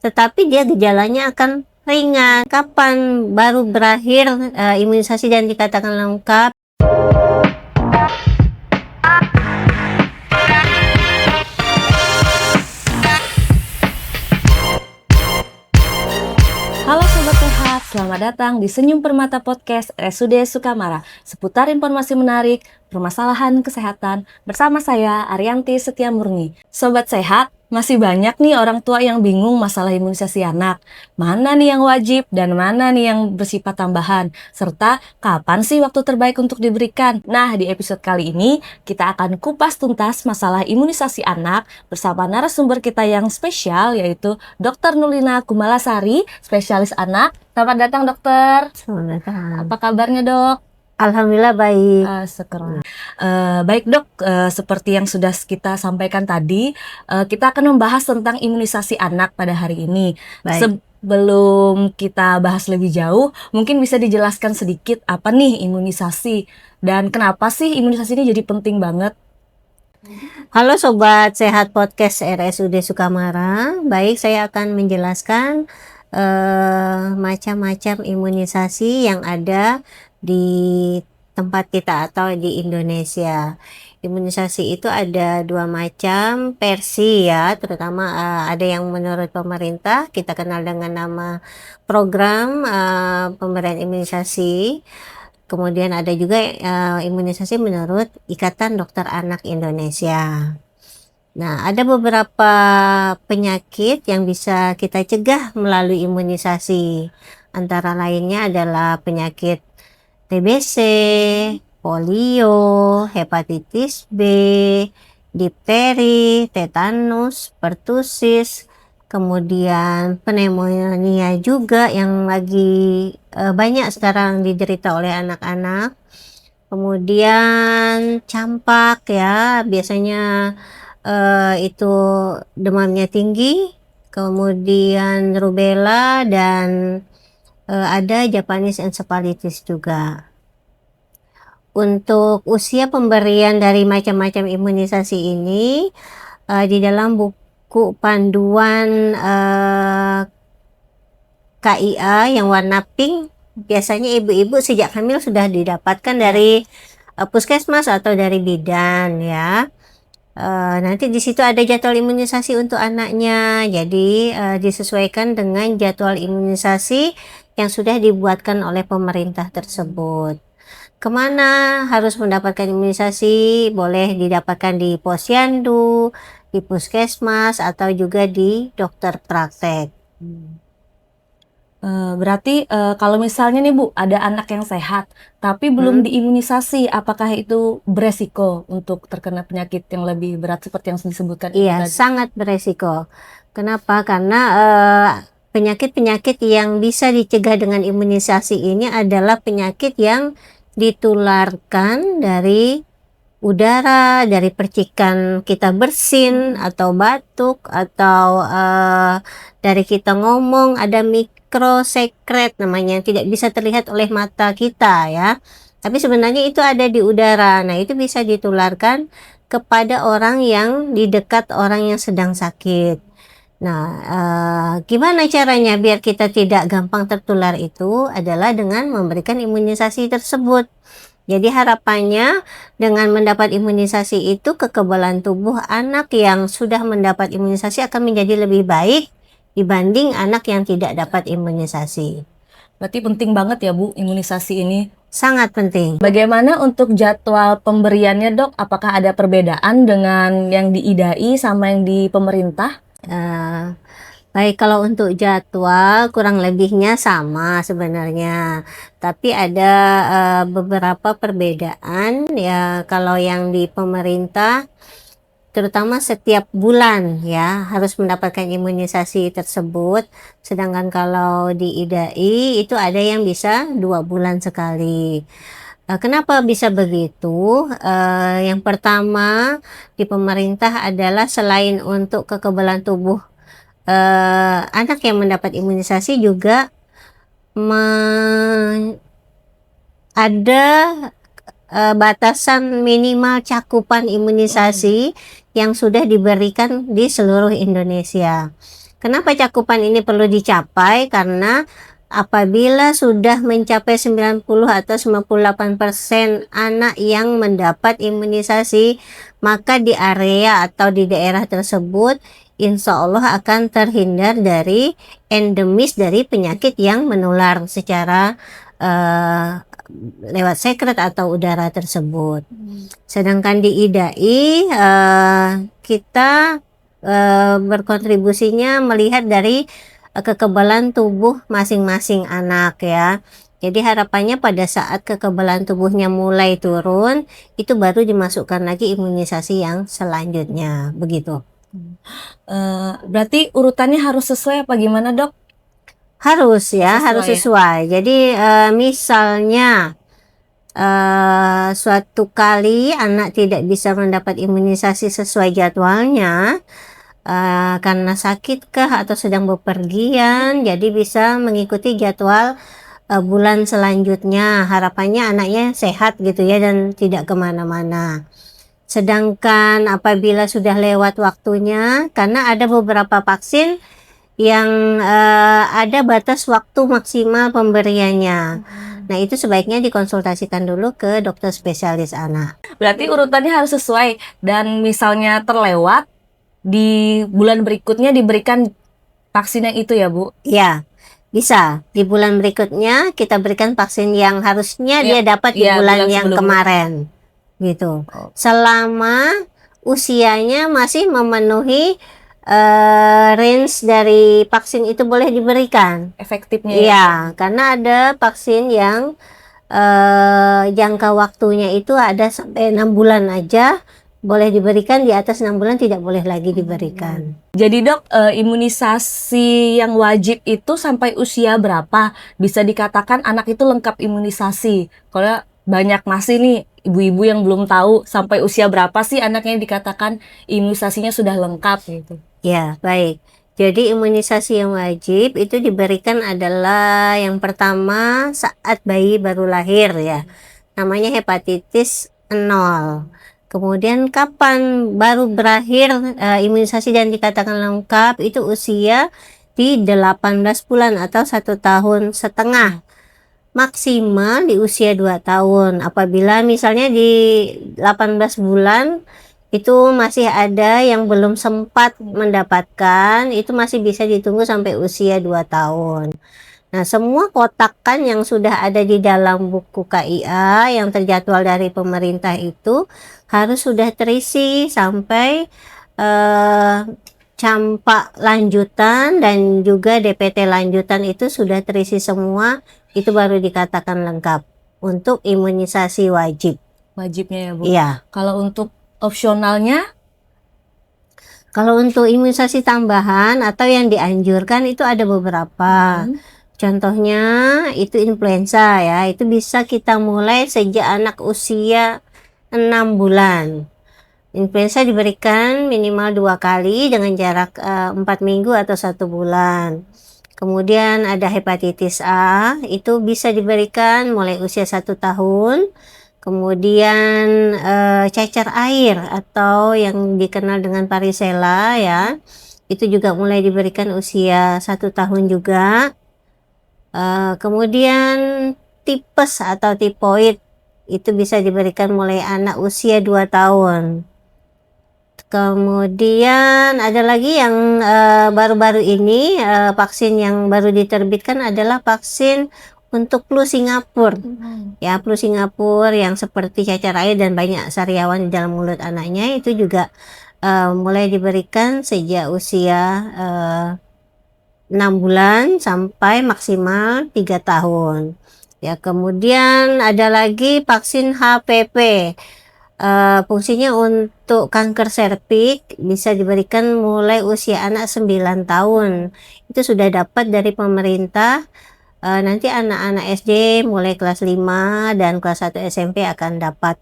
tetapi dia gejalanya akan ringan. Kapan baru berakhir imunisasi dan dikatakan lengkap? Halo Sobat Sehat, selamat datang di Senyum Permata Podcast RSUD Sukamara seputar informasi menarik, permasalahan kesehatan bersama saya Arianti Setiamurni. Sobat Sehat, masih banyak nih orang tua yang bingung masalah imunisasi anak. Mana nih yang wajib dan mana nih yang bersifat tambahan, serta kapan sih waktu terbaik untuk diberikan. Nah, di episode kali ini kita akan kupas tuntas masalah imunisasi anak bersama narasumber kita yang spesial, yaitu Dr. Nulina Kumalasari, spesialis anak. Selamat datang dokter. Selamat datang. Apa kabarnya dok? Alhamdulillah baik. Syukurlah. Baik dok, seperti yang sudah kita sampaikan tadi, kita akan membahas tentang imunisasi anak pada hari ini. Baik. Sebelum kita bahas lebih jauh, mungkin bisa dijelaskan sedikit apa nih imunisasi dan kenapa sih imunisasi ini jadi penting banget? Halo Sobat Sehat Podcast RSUD Sukamara. Baik, saya akan menjelaskan macam-macam imunisasi yang ada di tempat kita atau di Indonesia. Imunisasi itu ada dua macam versi ya, terutama ada yang menurut pemerintah kita kenal dengan nama program pemberian imunisasi. Kemudian ada juga imunisasi menurut Ikatan Dokter Anak Indonesia. Nah, ada beberapa penyakit yang bisa kita cegah melalui imunisasi. Antara lainnya adalah penyakit TBC, polio, hepatitis B, difteri, tetanus, pertusis, kemudian pneumonia juga yang lagi banyak sekarang diderita oleh anak-anak. Kemudian campak ya, biasanya itu demamnya tinggi, kemudian rubella dan ada Japanese encephalitis juga. Untuk usia pemberian dari macam-macam imunisasi ini di dalam buku panduan KIA yang warna pink, biasanya ibu-ibu sejak hamil sudah didapatkan dari puskesmas atau dari bidan ya. Nanti di situ ada jadwal imunisasi untuk anaknya, jadi disesuaikan dengan jadwal imunisasi yang sudah dibuatkan oleh pemerintah tersebut. Kemana harus mendapatkan imunisasi? Boleh didapatkan di posyandu, di puskesmas, atau juga di dokter praktek. Berarti kalau misalnya nih Bu, ada anak yang sehat tapi belum diimunisasi, apakah itu beresiko untuk terkena penyakit yang lebih berat seperti yang disebutkan itu Iya, tadi? sangat beresiko. Kenapa? Karena penyakit-penyakit yang bisa dicegah dengan imunisasi ini adalah penyakit yang ditularkan dari udara, dari percikan kita bersin atau batuk, atau dari kita ngomong ada mikrosekret namanya yang tidak bisa terlihat oleh mata kita ya. Tapi sebenarnya itu ada di udara. Nah, itu bisa ditularkan kepada orang yang di dekat orang yang sedang sakit. Nah, gimana caranya biar kita tidak gampang tertular itu adalah dengan memberikan imunisasi tersebut. Jadi harapannya dengan mendapat imunisasi itu kekebalan tubuh anak yang sudah mendapat imunisasi akan menjadi lebih baik dibanding anak yang tidak dapat imunisasi. Berarti penting banget ya Bu, imunisasi ini. Sangat penting. Bagaimana untuk jadwal pemberiannya dok? Apakah ada perbedaan dengan yang di IDAI sama yang di pemerintah? Baik, kalau untuk jadwal kurang lebihnya sama sebenarnya, tapi ada beberapa perbedaan ya. Kalau yang di pemerintah terutama setiap bulan ya harus mendapatkan imunisasi tersebut, sedangkan kalau di IDAI itu ada yang bisa 2 bulan sekali. Kenapa bisa begitu? Yang pertama di pemerintah adalah selain untuk kekebalan tubuh anak yang mendapat imunisasi juga ada batasan minimal cakupan imunisasi yang sudah diberikan di seluruh Indonesia. Kenapa cakupan ini perlu dicapai? Karena apabila sudah mencapai 90 atau 98% anak yang mendapat imunisasi, maka di area atau di daerah tersebut insya Allah akan terhindar dari endemis dari penyakit yang menular secara lewat sekret atau udara tersebut. Sedangkan di IDAI kita berkontribusinya melihat dari kekebalan tubuh masing-masing anak ya. Jadi harapannya pada saat kekebalan tubuhnya mulai turun, itu baru dimasukkan lagi imunisasi yang selanjutnya, begitu. Berarti urutannya harus sesuai apa gimana, Dok? Harus ya, Sesuai harus ya? sesuai. Jadi misalnya suatu kali anak tidak bisa mendapat imunisasi sesuai jadwalnya, karena sakit kah atau sedang bepergian, jadi bisa mengikuti jadwal bulan selanjutnya. Harapannya anaknya sehat gitu ya dan tidak kemana-mana. Sedangkan apabila sudah lewat waktunya, karena ada beberapa vaksin yang ada batas waktu maksimal pemberiannya. Nah, itu sebaiknya dikonsultasikan dulu ke dokter spesialis anak. Berarti urutannya harus sesuai, dan misalnya terlewat, di bulan berikutnya diberikan vaksin yang itu ya, Bu? Ya, bisa. Di bulan berikutnya kita berikan vaksin yang harusnya dia dapat di Iya, bulan bulan yang sebelumnya. kemarin. Gitu. Oh. Selama usianya masih memenuhi range dari vaksin itu boleh diberikan. Efektifnya Iya, karena ada vaksin yang jangka waktunya itu ada sampai 6 bulan aja boleh diberikan, di atas 6 bulan tidak boleh lagi diberikan. Jadi Dok, imunisasi yang wajib itu sampai usia berapa? Bisa dikatakan anak itu lengkap imunisasi. Kalau banyak masih nih ibu-ibu yang belum tahu sampai usia berapa sih anaknya dikatakan imunisasinya sudah lengkap gitu. Ya, baik. Jadi imunisasi yang wajib itu diberikan adalah yang pertama saat bayi baru lahir ya. Namanya hepatitis 0. Kemudian kapan baru berakhir imunisasi dan dikatakan lengkap, itu usia di 18 bulan atau 1,5 tahun. Maksimal di usia 2 tahun. Apabila misalnya di 18 bulan itu masih ada yang belum sempat mendapatkan, itu masih bisa ditunggu sampai usia 2 tahun. Nah, semua kotakan yang sudah ada di dalam buku KIA yang terjadwal dari pemerintah itu harus sudah terisi sampai campak lanjutan dan juga DPT lanjutan itu sudah terisi semua, itu baru dikatakan lengkap untuk imunisasi wajib. Wajibnya ya, Bu? Iya. Kalau untuk opsionalnya? Kalau untuk imunisasi tambahan atau yang dianjurkan itu ada beberapa. Contohnya itu influenza ya, itu bisa kita mulai sejak anak usia 6 bulan. Influenza diberikan minimal 2 kali dengan jarak 4 minggu atau 1 bulan. Kemudian ada hepatitis A, itu bisa diberikan mulai usia 1 tahun. Kemudian cacar air atau yang dikenal dengan varicella ya, itu juga mulai diberikan usia 1 tahun juga. Kemudian tipes atau tipoid itu bisa diberikan mulai anak usia 2 tahun. Kemudian ada lagi yang baru-baru ini vaksin yang baru diterbitkan adalah vaksin untuk flu Singapura. Ya, flu Singapura yang seperti cacar air dan banyak sariawan di dalam mulut anaknya itu juga mulai diberikan sejak usia 6 bulan sampai maksimal 3 tahun. Ya, kemudian ada lagi vaksin HPV. Fungsinya untuk kanker serviks, bisa diberikan mulai usia anak 9 tahun. Itu sudah dapat dari pemerintah. Nanti anak-anak SD mulai kelas 5 dan kelas 1 SMP akan dapat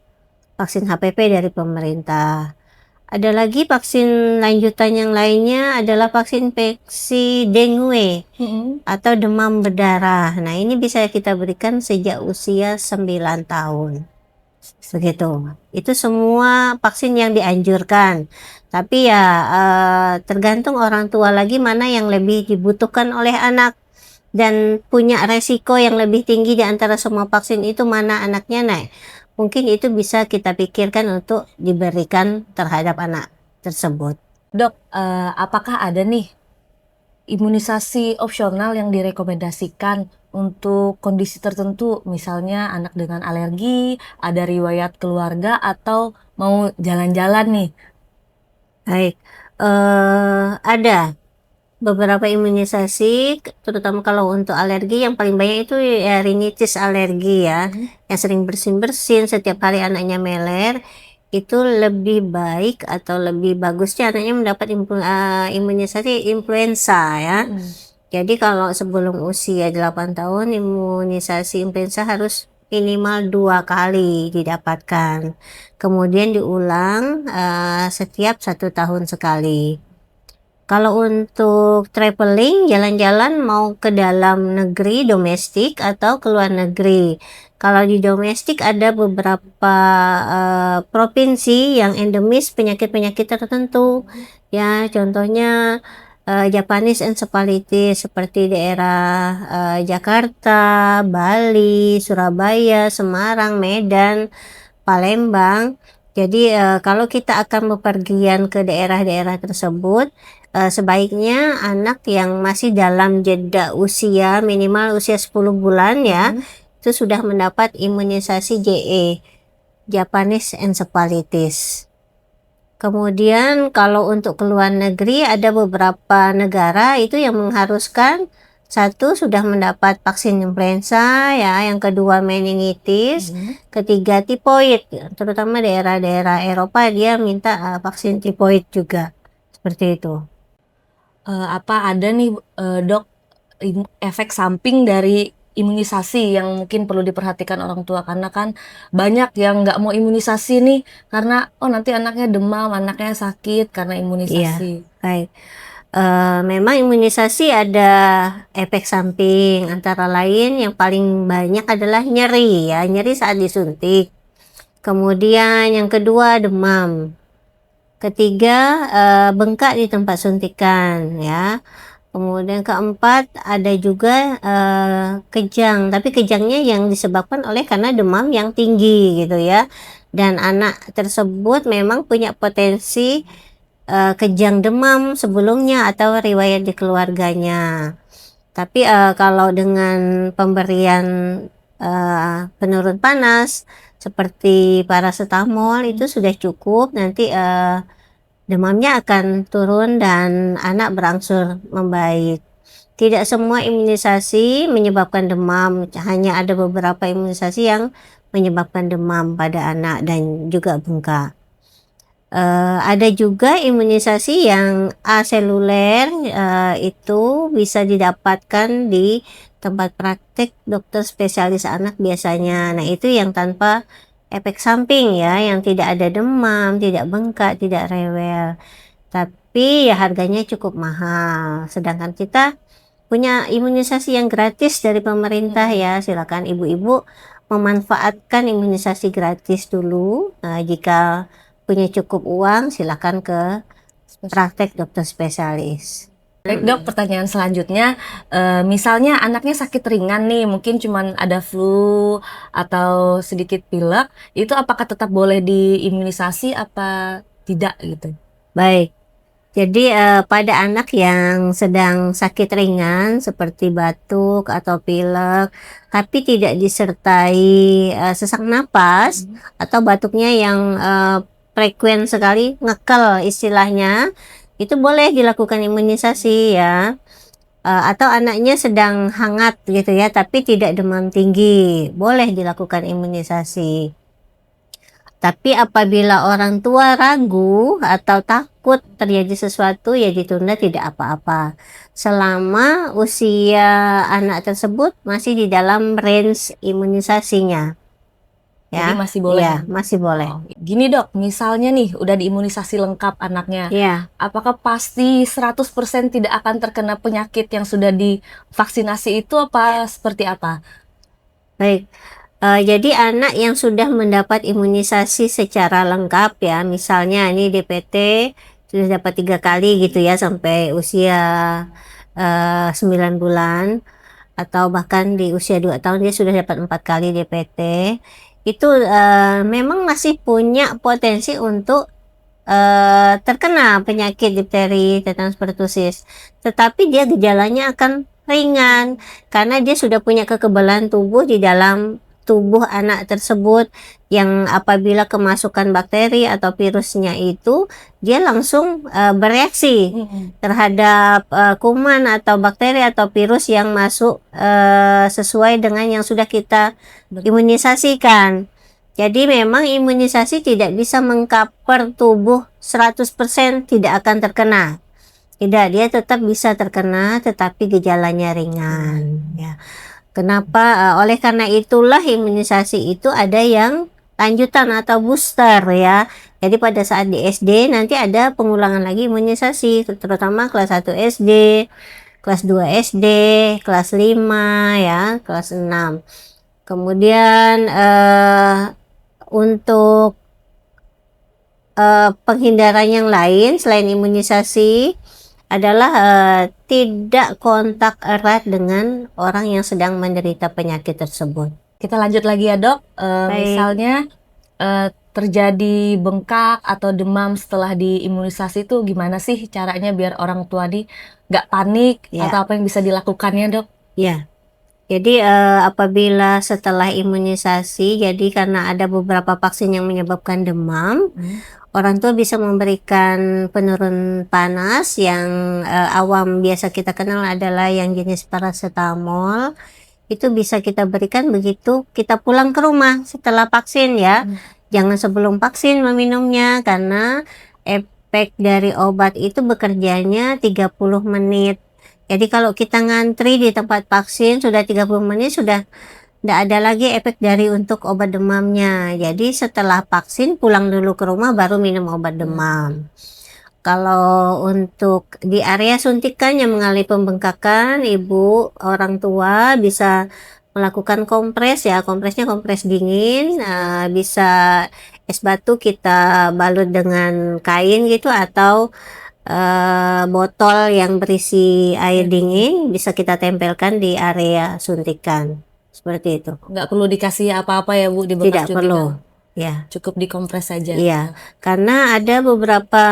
vaksin HPV dari pemerintah. Ada lagi vaksin lanjutan yang lainnya adalah vaksin infeksi dengue atau demam berdarah. Nah, ini bisa kita berikan sejak usia 9 tahun. begitu. Itu semua vaksin yang dianjurkan. Tapi ya tergantung orang tua lagi mana yang lebih dibutuhkan oleh anak dan punya resiko yang lebih tinggi di antara semua vaksin itu mana anaknya. Nah, mungkin itu bisa kita pikirkan untuk diberikan terhadap anak tersebut. Dok, apakah ada nih imunisasi opsional yang direkomendasikan untuk kondisi tertentu, misalnya anak dengan alergi, ada riwayat keluarga, atau mau jalan-jalan nih? Baik, ada beberapa imunisasi, terutama kalau untuk alergi yang paling banyak itu ya rinitis alergi ya, yang sering bersin-bersin setiap hari anaknya meler, itu lebih baik atau lebih bagusnya anaknya mendapat imunisasi influenza ya. Jadi kalau sebelum usia 8 tahun imunisasi influenza harus minimal 2 kali didapatkan. Kemudian diulang setiap 1 tahun sekali. Kalau untuk traveling, jalan-jalan mau ke dalam negeri, domestik atau ke luar negeri. Kalau di domestik ada beberapa provinsi yang endemis penyakit-penyakit tertentu. Ya, contohnya Japanese encephalitis seperti daerah Jakarta, Bali, Surabaya, Semarang, Medan, Palembang. Jadi kalau kita akan bepergian ke daerah-daerah tersebut, sebaiknya anak yang masih dalam jeda usia minimal usia 10 bulan ya, itu sudah mendapat imunisasi JE, Japanese encephalitis. Kemudian kalau untuk ke luar negeri ada beberapa negara itu yang mengharuskan satu sudah mendapat vaksin influenza ya, yang kedua meningitis, ketiga tipoid, terutama daerah-daerah Eropa dia minta vaksin tipoid juga, seperti itu. Apa ada nih dok efek samping dari imunisasi yang mungkin perlu diperhatikan orang tua, karena kan banyak yang nggak mau imunisasi nih karena nanti anaknya demam, anaknya sakit karena imunisasi. Iya, baik. Memang imunisasi ada efek samping, antara lain yang paling banyak adalah nyeri ya, nyeri saat disuntik. Kemudian yang kedua demam. Ketiga bengkak di tempat suntikan ya. Kemudian keempat ada juga kejang, tapi kejangnya yang disebabkan oleh karena demam yang tinggi gitu ya. Dan anak tersebut memang punya potensi kejang demam sebelumnya atau riwayat di keluarganya. Tapi kalau dengan pemberian penurun panas seperti paracetamol itu sudah cukup, nanti demamnya akan turun dan anak berangsur membaik. Tidak semua imunisasi menyebabkan demam, hanya ada beberapa imunisasi yang menyebabkan demam pada anak dan juga bengkak. Ada juga imunisasi yang aseluler, itu bisa didapatkan di tempat praktek dokter spesialis anak biasanya. Nah, itu yang tanpa efek samping ya, yang tidak ada demam, tidak bengkak, tidak rewel. Tapi ya harganya cukup mahal. Sedangkan kita punya imunisasi yang gratis dari pemerintah ya. Silakan ibu-ibu memanfaatkan imunisasi gratis dulu. Jika punya cukup uang, silakan ke praktek dokter spesialis. Baik dok, pertanyaan selanjutnya, misalnya anaknya sakit ringan nih, mungkin cuman ada flu atau sedikit pilek, itu apakah tetap boleh diimunisasi apa tidak gitu? Baik, jadi pada anak yang sedang sakit ringan seperti batuk atau pilek, tapi tidak disertai sesak napas atau batuknya yang frekuen sekali, ngekel istilahnya, itu boleh dilakukan imunisasi ya. Atau anaknya sedang hangat gitu ya, tapi tidak demam tinggi, boleh dilakukan imunisasi. Tapi apabila orang tua ragu atau takut terjadi sesuatu, ya ditunda, tidak apa-apa. Selama usia anak tersebut masih di dalam range imunisasinya. Jadi Ya, masih boleh? ya, masih boleh. Gini dok, misalnya nih udah diimunisasi lengkap anaknya, Ya, apakah pasti 100% tidak akan terkena penyakit yang sudah divaksinasi itu apa seperti apa? baik. Jadi anak yang sudah mendapat imunisasi secara lengkap ya, misalnya ini DPT sudah dapat 3 kali gitu ya sampai usia 9 bulan, atau bahkan di usia 2 tahun dia sudah dapat 4 kali DPT. Itu memang masih punya potensi untuk terkena penyakit difteri, tetanus pertusis. Tetapi dia gejalanya akan ringan karena dia sudah punya kekebalan tubuh di dalam tubuh anak tersebut, yang apabila kemasukan bakteri atau virusnya itu dia langsung bereaksi terhadap kuman atau bakteri atau virus yang masuk sesuai dengan yang sudah kita imunisasikan. Jadi memang imunisasi tidak bisa mengcover tubuh 100% tidak akan terkena. Tidak, dia tetap bisa terkena tetapi gejalanya ringan ya. Kenapa? Oleh karena itulah imunisasi itu ada yang lanjutan atau booster ya. Jadi pada saat di SD nanti ada pengulangan lagi imunisasi, terutama kelas 1 SD, kelas 2 SD, kelas 5 ya, kelas 6. Kemudian untuk penghindaran yang lain selain imunisasi adalah tidak kontak erat dengan orang yang sedang menderita penyakit tersebut. Kita lanjut lagi ya dok. Baik. Misalnya terjadi bengkak atau demam setelah diimunisasi itu gimana sih caranya biar orang tua nih nggak panik Ya. atau apa yang bisa dilakukannya dok? Ya, jadi apabila setelah imunisasi, jadi karena ada beberapa vaksin yang menyebabkan demam, orang tua bisa memberikan penurun panas yang awam biasa kita kenal adalah yang jenis paracetamol. Itu bisa kita berikan begitu kita pulang ke rumah setelah vaksin ya. Jangan sebelum vaksin meminumnya karena efek dari obat itu bekerjanya 30 menit. Jadi kalau kita ngantri di tempat vaksin sudah 30 menit sudah tidak ada lagi efek dari untuk obat demamnya. Jadi setelah vaksin pulang dulu ke rumah baru minum obat demam. Kalau untuk di area suntikan yang mengalami pembengkakan, ibu orang tua bisa melakukan kompres ya. Kompresnya kompres dingin, bisa es batu kita balut dengan kain gitu, atau botol yang berisi air dingin bisa kita tempelkan di area suntikan. Seperti itu. Nggak perlu dikasih apa-apa ya Bu di bekas Tidak perlu. suntikan? Ya. Cukup dikompres saja. Iya, karena ada beberapa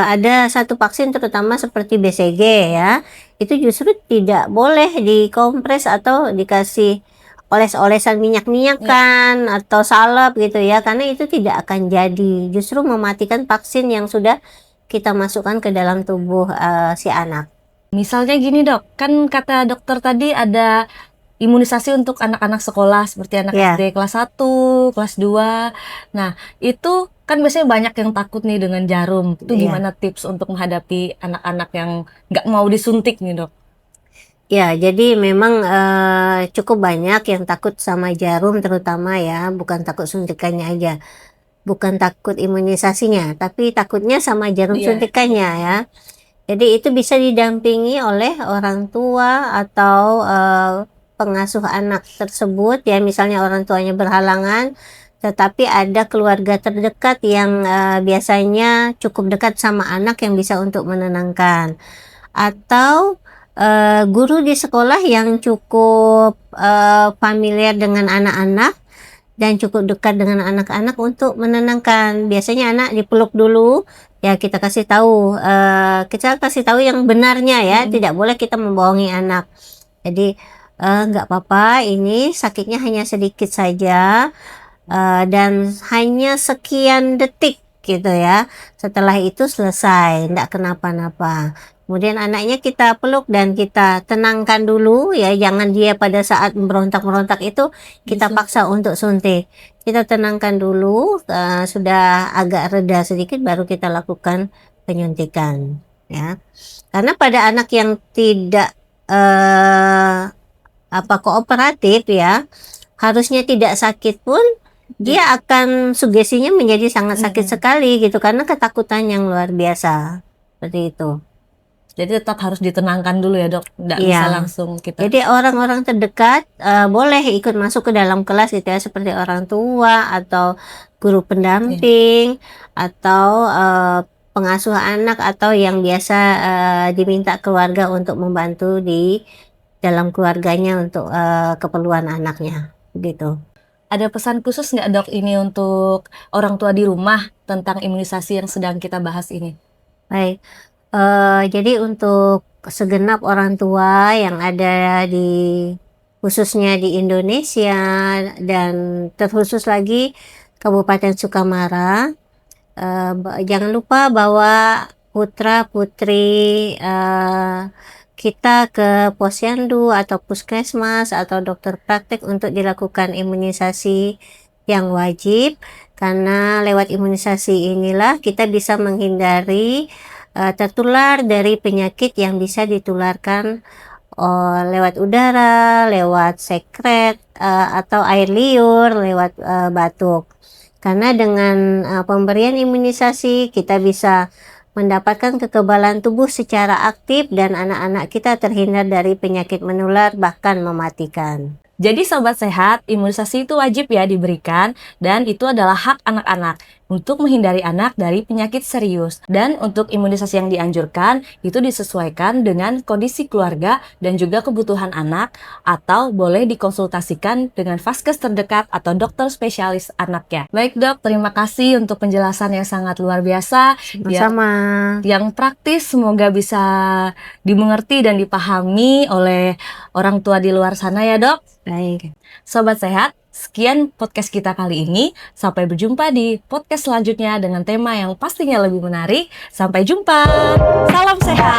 ada satu vaksin terutama seperti BCG ya, itu justru tidak boleh dikompres atau dikasih oles-olesan minyak-minyakan atau salep gitu ya, karena itu tidak akan jadi, justru mematikan vaksin yang sudah kita masukkan ke dalam tubuh si anak. Misalnya gini dok, kan kata dokter tadi ada imunisasi untuk anak-anak sekolah seperti anak Ya. SD kelas 1, kelas 2. Nah, itu kan biasanya banyak yang takut nih dengan jarum. Itu Iya. gimana tips untuk menghadapi anak-anak yang nggak mau disuntik nih dok? Ya, jadi memang cukup banyak yang takut sama jarum terutama ya, bukan takut suntikannya aja. Bukan takut imunisasinya, tapi takutnya sama jarum Iya. suntikannya ya. Jadi itu bisa didampingi oleh orang tua atau pengasuh anak tersebut ya, misalnya orang tuanya berhalangan, tetapi ada keluarga terdekat yang biasanya cukup dekat sama anak yang bisa untuk menenangkan, atau guru di sekolah yang cukup familiar dengan anak-anak dan cukup dekat dengan anak-anak untuk menenangkan. Biasanya anak dipeluk dulu ya, kita kasih tahu yang benarnya ya, tidak boleh kita membohongi anak. Jadi nggak apa-apa, ini sakitnya hanya sedikit saja dan hanya sekian detik gitu ya, setelah itu selesai, nggak kenapa-napa. Kemudian anaknya kita peluk dan kita tenangkan dulu ya, jangan dia pada saat berontak-berontak itu kita paksa untuk suntik. Kita tenangkan dulu, sudah agak reda sedikit baru kita lakukan penyuntikan ya. Karena pada anak yang tidak kooperatif ya, harusnya tidak sakit pun dia akan sugestinya menjadi sangat sakit sekali gitu, karena ketakutan yang luar biasa seperti itu. Jadi tetap harus ditenangkan dulu ya dok, nggak Iya. bisa langsung kita. Jadi orang-orang terdekat boleh ikut masuk ke dalam kelas gitu ya, seperti orang tua atau guru pendamping atau pengasuh anak atau yang biasa diminta keluarga untuk membantu di dalam keluarganya untuk keperluan anaknya gitu. Ada pesan khusus nggak dok ini untuk orang tua di rumah tentang imunisasi yang sedang kita bahas ini? Baik, jadi untuk segenap orang tua yang ada khususnya di Indonesia dan terkhusus lagi Kabupaten Sukamara, jangan lupa bawa putra-putri kita ke posyandu atau puskesmas atau dokter praktek untuk dilakukan imunisasi yang wajib, karena lewat imunisasi inilah kita bisa menghindari tertular dari penyakit yang bisa ditularkan lewat udara, lewat sekret atau air liur, lewat batuk. Karena dengan pemberian imunisasi kita bisa mendapatkan kekebalan tubuh secara aktif dan anak-anak kita terhindar dari penyakit menular bahkan mematikan. Jadi sobat sehat, imunisasi itu wajib ya diberikan dan itu adalah hak anak-anak untuk menghindari anak dari penyakit serius. Dan untuk imunisasi yang dianjurkan itu disesuaikan dengan kondisi keluarga dan juga kebutuhan anak atau boleh dikonsultasikan dengan vaskes terdekat atau dokter spesialis anaknya. Baik dok, terima kasih untuk penjelasan yang sangat luar biasa. Sama-sama. Yang praktis semoga bisa dimengerti dan dipahami oleh orang tua di luar sana ya dok. Baik. Sobat sehat, sekian podcast kita kali ini. Sampai berjumpa di podcast selanjutnya dengan tema yang pastinya lebih menarik. Sampai jumpa. Salam sehat.